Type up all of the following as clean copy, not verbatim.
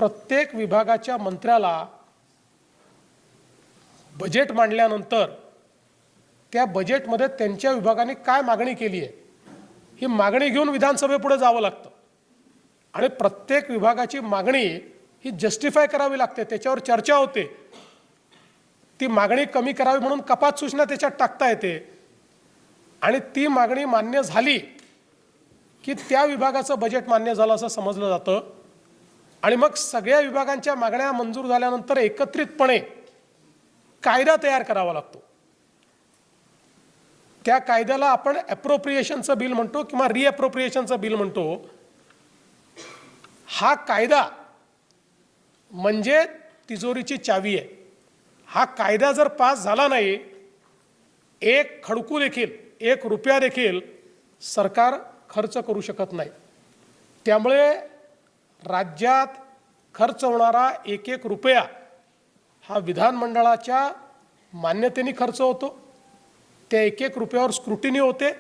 प्रत्येक विभागाच्या मंत्र्याला बजेट मांडल्यानंतर त्या बजेटमध्ये त्यांच्या विभागाने काय मागणी केली आहे ही मागणी घेऊन विधानसभेपुढे जावं लागतं आणि प्रत्येक विभागाची मागणी ही जस्टिफाय करावी लागते, त्याच्यावर चर्चा होते। ती मागणी कमी करावी म्हणून कपात सूचना त्याच्यात टाकता येते आणि ती मागणी मान्य झाली की त्या विभागाचं बजेट मान्य झालं असं समजलं जातं आणि मग सगळ्या विभागांच्या मागण्या मंजूर झाल्यानंतर एकत्रितपणे कायदा तयार करावा लागतो। त्या कायद्याला आपण ॲप्रोप्रिएशनचं बिल म्हणतो किंवा रिॲप्रोप्रिएशनचं बिल म्हणतो। हा कायदा म्हणजे तिजोरीची चावी आहे। हा कायदा जर पास झाला नाही, एक खडकू देखील, एक रुपया देखील सरकार खर्च करू शकत नाही। त्यामुळे राज्यात खर्च होणारा एक एक रुपया हा विधानमंडळाच्या मान्यतेने खर्च होतो। त्या एक एक रुपयावर स्क्रुटिनी होते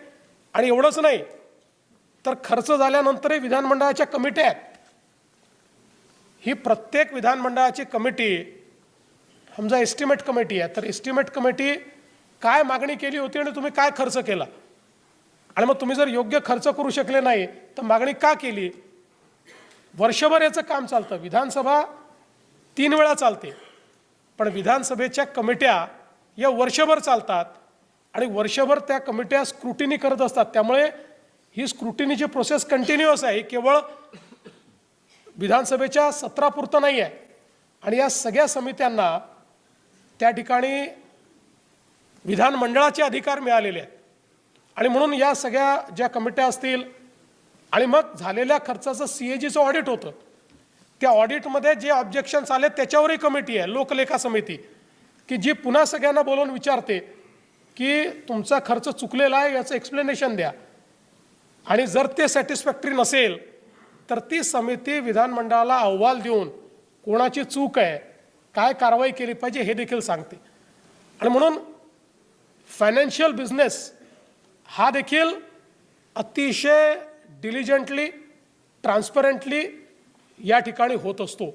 आणि एवढंच नाही तर खर्च झाल्यानंतरही विधानमंडळाच्या कमिट्या आहेत। ही प्रत्येक विधानमंडळाची कमिटी समजा एस्टिमेट कमिटी आहे, तर एस्टिमेट कमिटी काय मागणी केली होती आणि तुम्ही काय खर्च केला आणि मग तुम्ही जर योग्य खर्च करू शकले नाही तर मागणी का केली, वर्षभर याचं काम चालतं। विधानसभा 3 वेळा चालते, पण विधानसभेच्या कमिट्या या वर्षभर चालतात आणि वर्षभर त्या कमिट्या स्क्रुटिनी करत असतात। त्यामुळे ही स्क्रुटिनीची प्रोसेस कंटिन्युअस आहे, केवळ विधानसभेच्या सत्रापुरतं नाही आहे। आणि या सगळ्या समित्यांना त्या ठिकाणी विधानमंडळाचे अधिकार मिळालेले आहेत आणि म्हणून या सगळ्या ज्या कमिट्या असतील आणि मग झालेल्या खर्चाचं CAGचं ऑडिट होतं। त्या ऑडिटमध्ये जे ऑब्जेक्शन्स आले त्याच्यावरही कमिटी आहे, लोकलेखा समिती, की जी पुन्हा सगळ्यांना बोलवून विचारते की तुमचा खर्च चुकलेला आहे याचं एक्सप्लेनेशन द्या आणि जर ते सॅटिस्फॅक्टरी नसेल तर ती समिती विधानमंडळाला अहवाल देऊन कोणाची चूक आहे, काय कारवाई केली पाहिजे हे देखील सांगते। आणि म्हणून फायनान्शियल बिझनेस हा देखील अतिशय डिलिजंटली, ट्रान्सपरंटली या ठिकाणी होत असतो।